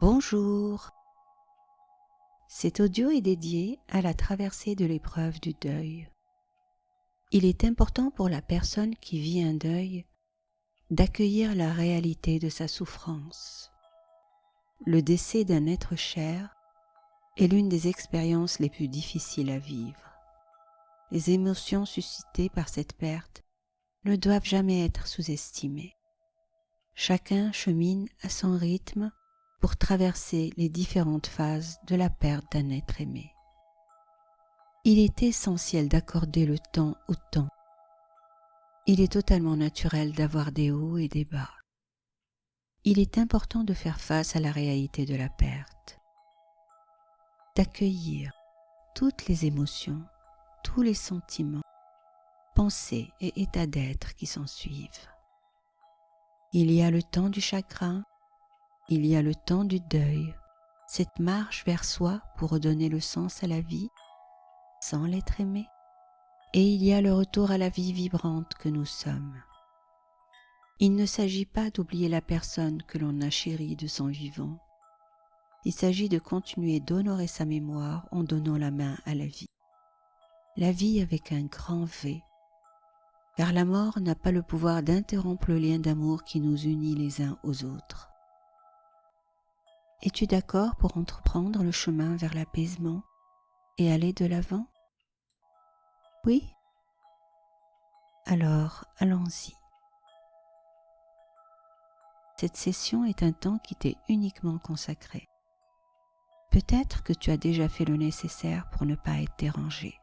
Bonjour. Cet audio est dédié à la traversée de l'épreuve du deuil. Il est important pour la personne qui vit un deuil d'accueillir la réalité de sa souffrance. Le décès d'un être cher est l'une des expériences les plus difficiles à vivre. Les émotions suscitées par cette perte ne doivent jamais être sous-estimées. Chacun chemine à son rythme pour traverser les différentes phases de la perte d'un être aimé. Il est essentiel d'accorder le temps au temps. Il est totalement naturel d'avoir des hauts et des bas. Il est important de faire face à la réalité de la perte, d'accueillir toutes les émotions, tous les sentiments, pensées et états d'être qui s'en suivent. Il y a le temps du chagrin, il y a le temps du deuil, cette marche vers soi pour redonner le sens à la vie sans l'être aimé, et il y a le retour à la vie vibrante que nous sommes. Il ne s'agit pas d'oublier la personne que l'on a chérie de son vivant. Il s'agit de continuer d'honorer sa mémoire en donnant la main à la vie. La vie avec un grand V, car la mort n'a pas le pouvoir d'interrompre le lien d'amour qui nous unit les uns aux autres. Es-tu d'accord pour entreprendre le chemin vers l'apaisement et aller de l'avant? Oui? Alors, allons-y. Cette session est un temps qui t'est uniquement consacré. Peut-être que tu as déjà fait le nécessaire pour ne pas être dérangé.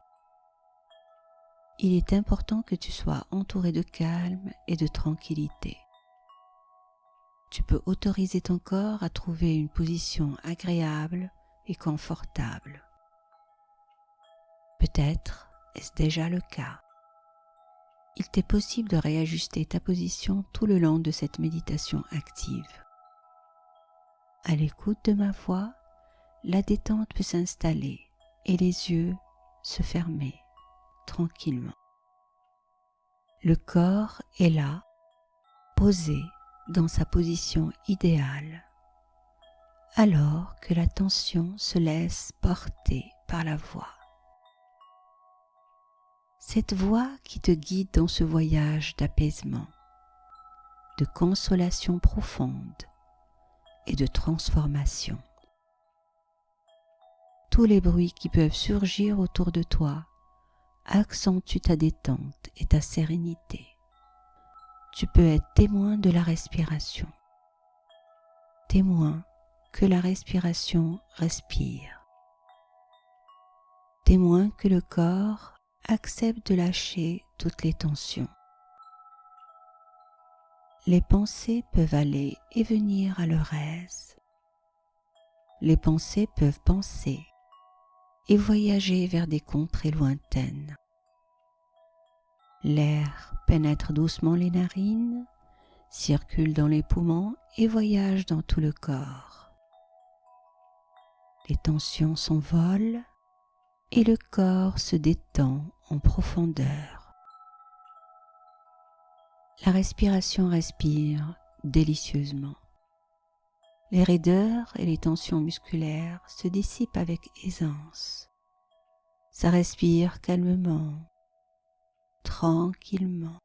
Il est important que tu sois entouré de calme et de tranquillité. Tu peux autoriser ton corps à trouver une position agréable et confortable. Peut-être est-ce déjà le cas. Il t'est possible de réajuster ta position tout le long de cette méditation active. À l'écoute de ma voix, la détente peut s'installer et les yeux se fermer tranquillement. Le corps est là, posé dans sa position idéale, alors que l'attention se laisse porter par la voix. Cette voix qui te guide dans ce voyage d'apaisement, de consolation profonde et de transformation. Tous les bruits qui peuvent surgir autour de toi accentuent ta détente et ta sérénité. Tu peux être témoin de la respiration, témoin que la respiration respire, témoin que le corps accepte de lâcher toutes les tensions. Les pensées peuvent aller et venir à leur aise. Les pensées peuvent penser et voyager vers des contrées lointaines. L'air pénètre doucement les narines, circule dans les poumons et voyage dans tout le corps. Les tensions s'envolent et le corps se détend en profondeur. La respiration respire délicieusement. Les raideurs et les tensions musculaires se dissipent avec aisance. Ça respire calmement, tranquillement.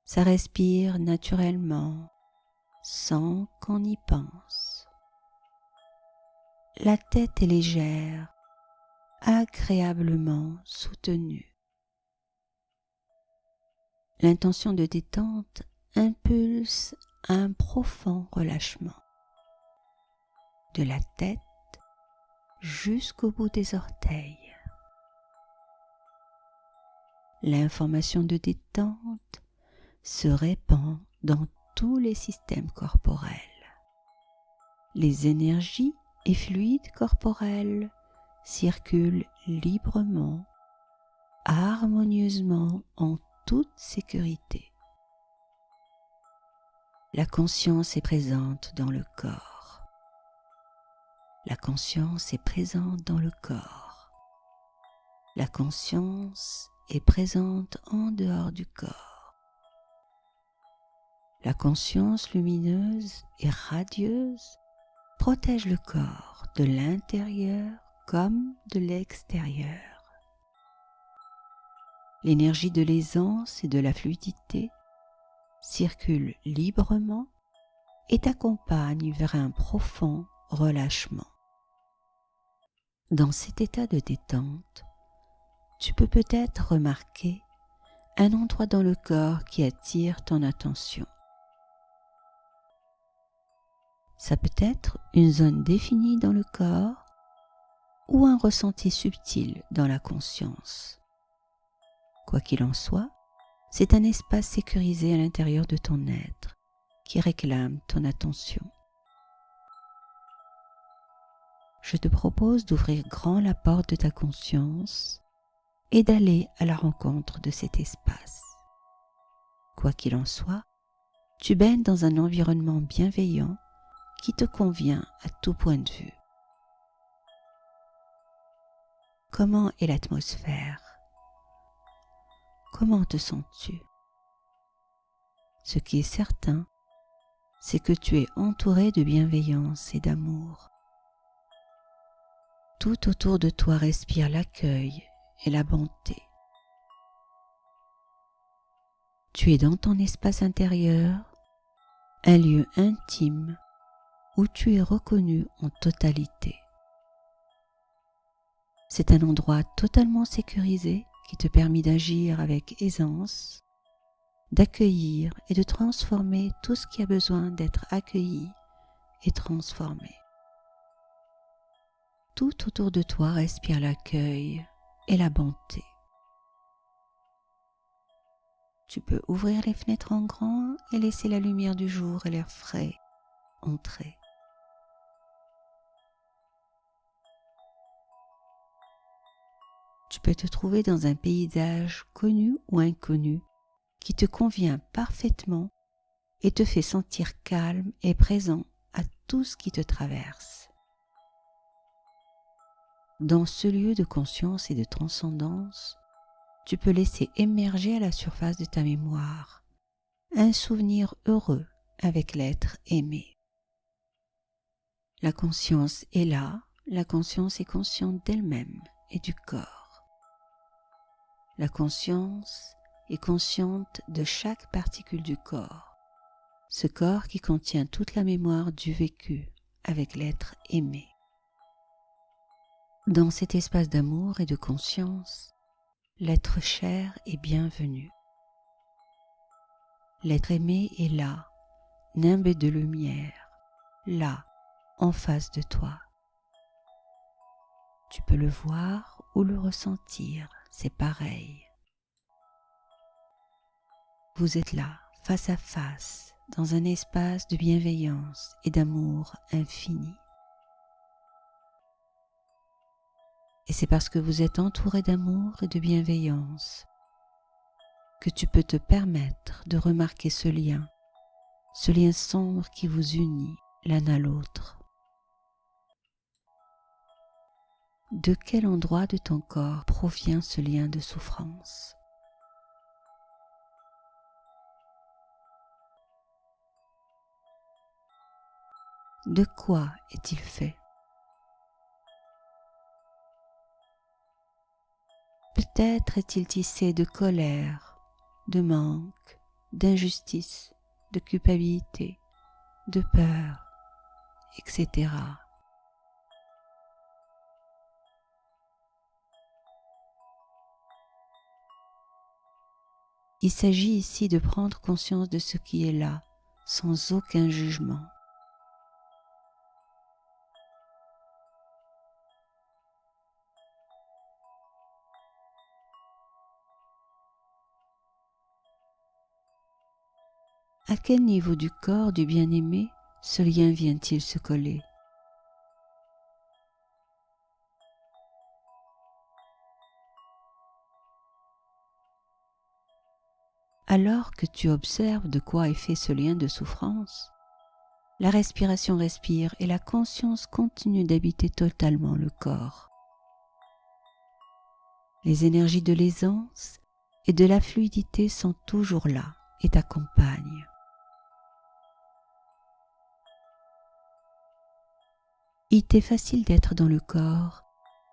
Ça respire naturellement, sans qu'on y pense. La tête est légère, agréablement soutenue. L'intention de détente impulse un profond relâchement, de la tête jusqu'au bout des orteils. L'information de détente se répand dans tous les systèmes corporels. Les énergies et fluides corporels circulent librement, harmonieusement en toute sécurité. La conscience est présente dans le corps. La conscience est présente dans le corps. La conscience est présente en dehors du corps. La conscience lumineuse et radieuse protège le corps de l'intérieur comme de l'extérieur. L'énergie de l'aisance et de la fluidité circule librement et t'accompagne vers un profond relâchement. Dans cet état de détente, tu peux peut-être remarquer un endroit dans le corps qui attire ton attention. Ça peut être une zone définie dans le corps ou un ressenti subtil dans la conscience. Quoi qu'il en soit, c'est un espace sécurisé à l'intérieur de ton être qui réclame ton attention. Je te propose d'ouvrir grand la porte de ta conscience et d'aller à la rencontre de cet espace. Quoi qu'il en soit, tu baignes dans un environnement bienveillant qui te convient à tout point de vue. Comment est l'atmosphère? Comment te sens-tu? Ce qui est certain, c'est que tu es entouré de bienveillance et d'amour. Tout autour de toi respire l'accueil et la bonté. Tu es dans ton espace intérieur, un lieu intime où tu es reconnu en totalité. C'est un endroit totalement sécurisé qui te permet d'agir avec aisance, d'accueillir et de transformer tout ce qui a besoin d'être accueilli et transformé. Tout autour de toi respire l'accueil et la bonté. Tu peux ouvrir les fenêtres en grand et laisser la lumière du jour et l'air frais entrer. Tu peux te trouver dans un paysage connu ou inconnu qui te convient parfaitement et te fait sentir calme et présent à tout ce qui te traverse. Dans ce lieu de conscience et de transcendance, tu peux laisser émerger à la surface de ta mémoire un souvenir heureux avec l'être aimé. La conscience est là, la conscience est consciente d'elle-même et du corps. La conscience est consciente de chaque particule du corps, ce corps qui contient toute la mémoire du vécu avec l'être aimé. Dans cet espace d'amour et de conscience, l'être cher est bienvenu. L'être aimé est là, nimbé de lumière, là, en face de toi. Tu peux le voir ou le ressentir, c'est pareil. Vous êtes là, face à face, dans un espace de bienveillance et d'amour infini. Et c'est parce que vous êtes entouré d'amour et de bienveillance que tu peux te permettre de remarquer ce lien sombre qui vous unit l'un à l'autre. De quel endroit de ton corps provient ce lien de souffrance? De quoi est-il fait? Peut-être est-il tissé de colère, de manque, d'injustice, de culpabilité, de peur, etc. Il s'agit ici de prendre conscience de ce qui est là, sans aucun jugement. À quel niveau du corps du bien-aimé ce lien vient-il se coller? Alors que tu observes de quoi est fait ce lien de souffrance, la respiration respire et la conscience continue d'habiter totalement le corps. Les énergies de l'aisance et de la fluidité sont toujours là et t'accompagnent. Il t'est facile d'être dans le corps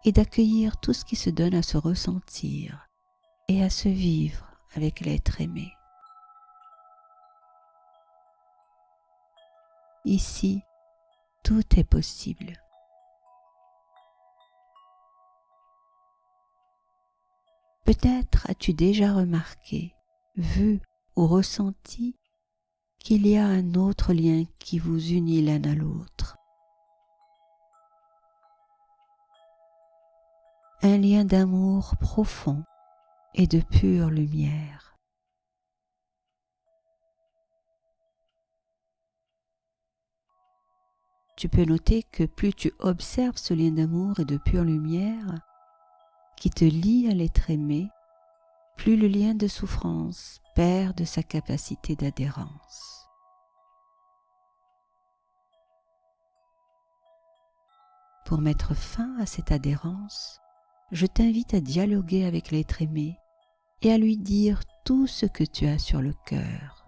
et d'accueillir tout ce qui se donne à se ressentir et à se vivre avec l'être aimé. Ici, tout est possible. Peut-être as-tu déjà remarqué, vu ou ressenti qu'il y a un autre lien qui vous unit l'un à l'autre. Un lien d'amour profond et de pure lumière. Tu peux noter que plus tu observes ce lien d'amour et de pure lumière qui te lie à l'être aimé, plus le lien de souffrance perd de sa capacité d'adhérence. Pour mettre fin à cette adhérence, je t'invite à dialoguer avec l'être aimé et à lui dire tout ce que tu as sur le cœur.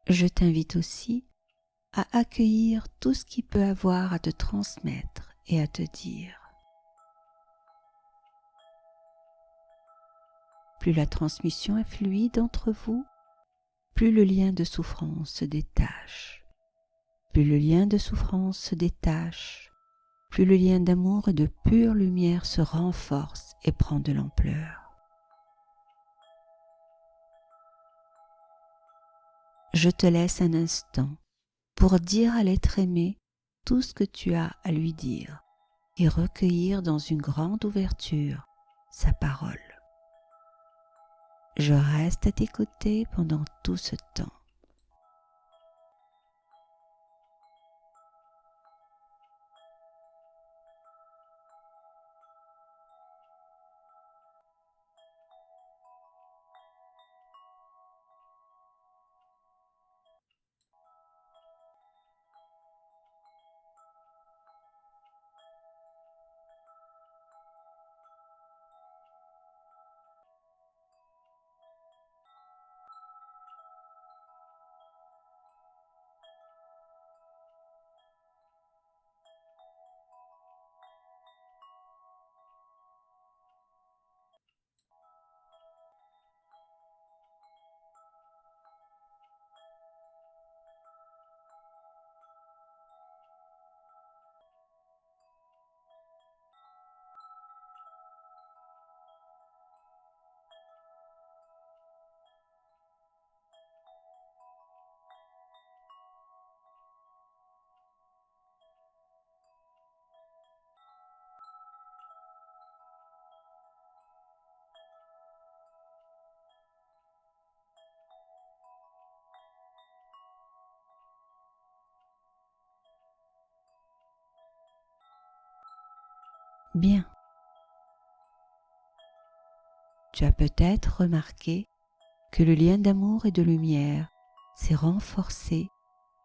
Je t'invite aussi à accueillir tout ce qu'il peut avoir à te transmettre et à te dire. Plus la transmission est fluide entre vous, plus le lien de souffrance se détache. Plus le lien de souffrance se détache, plus le lien d'amour et de pure lumière se renforce et prend de l'ampleur. Je te laisse un instant pour dire à l'être aimé tout ce que tu as à lui dire et recueillir dans une grande ouverture sa parole. Je reste à tes côtés pendant tout ce temps. Bien. Tu as peut-être remarqué que le lien d'amour et de lumière s'est renforcé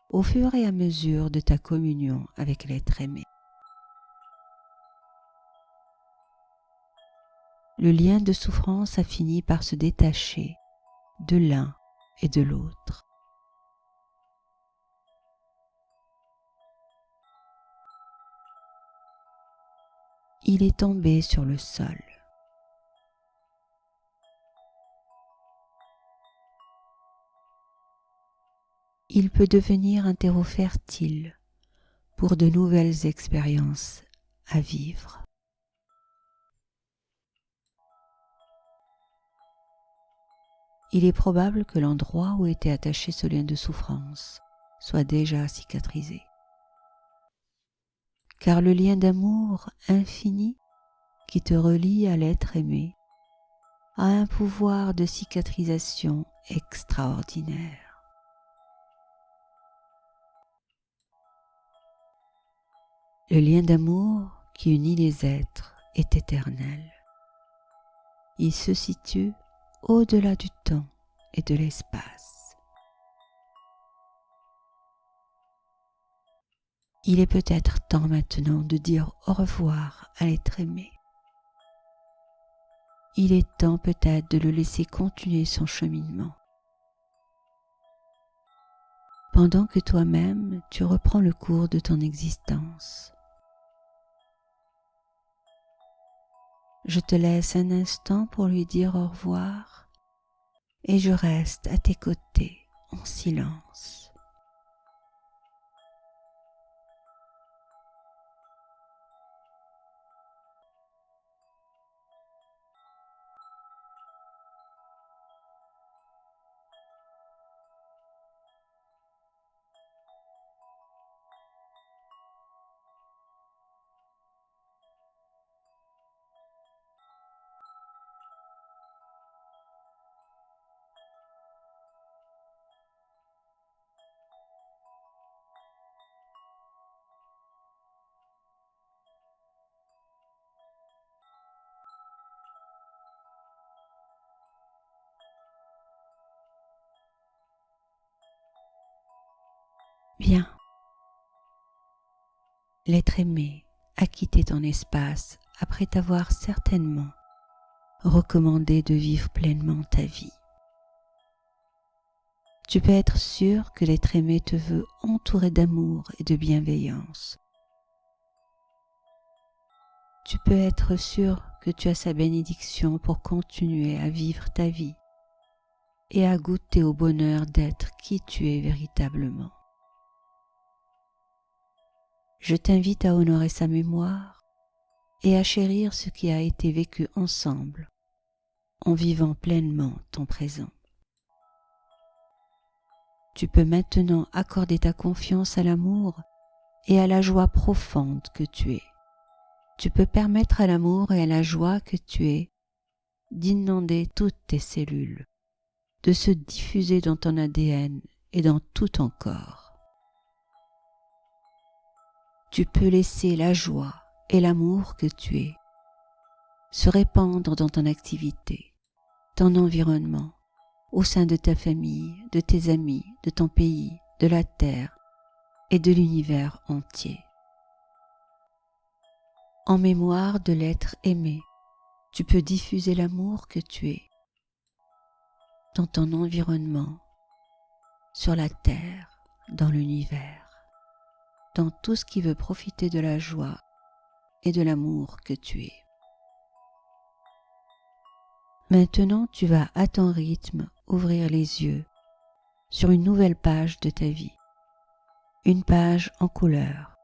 au fur et à mesure de ta communion avec l'être aimé. Le lien de souffrance a fini par se détacher de l'un et de l'autre. Il est tombé sur le sol. Il peut devenir un terreau fertile pour de nouvelles expériences à vivre. Il est probable que l'endroit où était attaché ce lien de souffrance soit déjà cicatrisé. Car le lien d'amour infini qui te relie à l'être aimé a un pouvoir de cicatrisation extraordinaire. Le lien d'amour qui unit les êtres est éternel. Il se situe au-delà du temps et de l'espace. Il est peut-être temps maintenant de dire au revoir à l'être aimé. Il est temps peut-être de le laisser continuer son cheminement. pendant que toi-même tu reprends le cours de ton existence. Je te laisse un instant pour lui dire au revoir et je reste à tes côtés en silence. Bien. L'être aimé a quitté ton espace après t'avoir certainement recommandé de vivre pleinement ta vie. Tu peux être sûr que l'être aimé te veut entouré d'amour et de bienveillance. Tu peux être sûr que tu as sa bénédiction pour continuer à vivre ta vie et à goûter au bonheur d'être qui tu es véritablement. Je t'invite à honorer sa mémoire et à chérir ce qui a été vécu ensemble en vivant pleinement ton présent. Tu peux maintenant accorder ta confiance à l'amour et à la joie profonde que tu es. Tu peux permettre à l'amour et à la joie que tu es d'inonder toutes tes cellules, de se diffuser dans ton ADN et dans tout ton corps. Tu peux laisser la joie et l'amour que tu es se répandre dans ton activité, ton environnement, au sein de ta famille, de tes amis, de ton pays, de la terre et de l'univers entier. En mémoire de l'être aimé, tu peux diffuser l'amour que tu es dans ton environnement, sur la terre, dans l'univers, dans tout ce qui veut profiter de la joie et de l'amour que tu es. Maintenant, tu vas à ton rythme ouvrir les yeux sur une nouvelle page de ta vie, une page en couleur,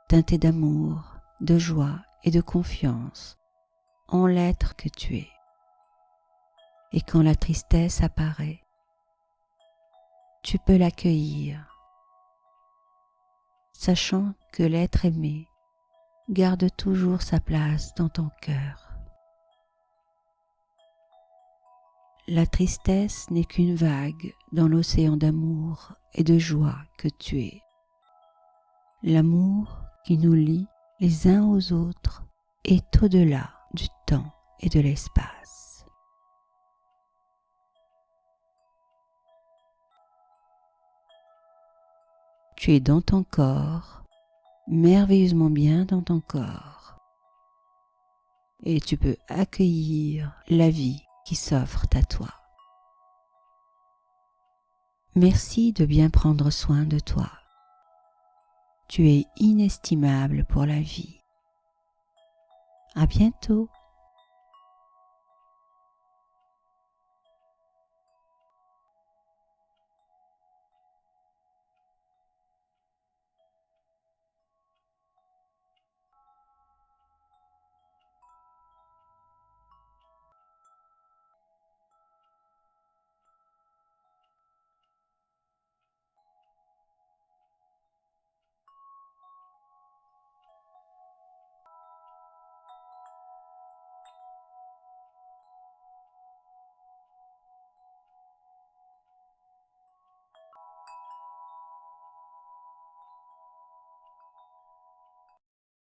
teintée d'amour, de joie et de confiance en l'être que tu es. Et quand la tristesse apparaît, tu peux l'accueillir, sachant que l'être aimé garde toujours sa place dans ton cœur. La tristesse n'est qu'une vague dans l'océan d'amour et de joie que tu es. L'amour qui nous lie les uns aux autres est au-delà du temps et de l'espace. Tu es dans ton corps, merveilleusement bien dans ton corps, et tu peux accueillir la vie qui s'offre à toi. Merci de bien prendre soin de toi. Tu es inestimable pour la vie. À bientôt.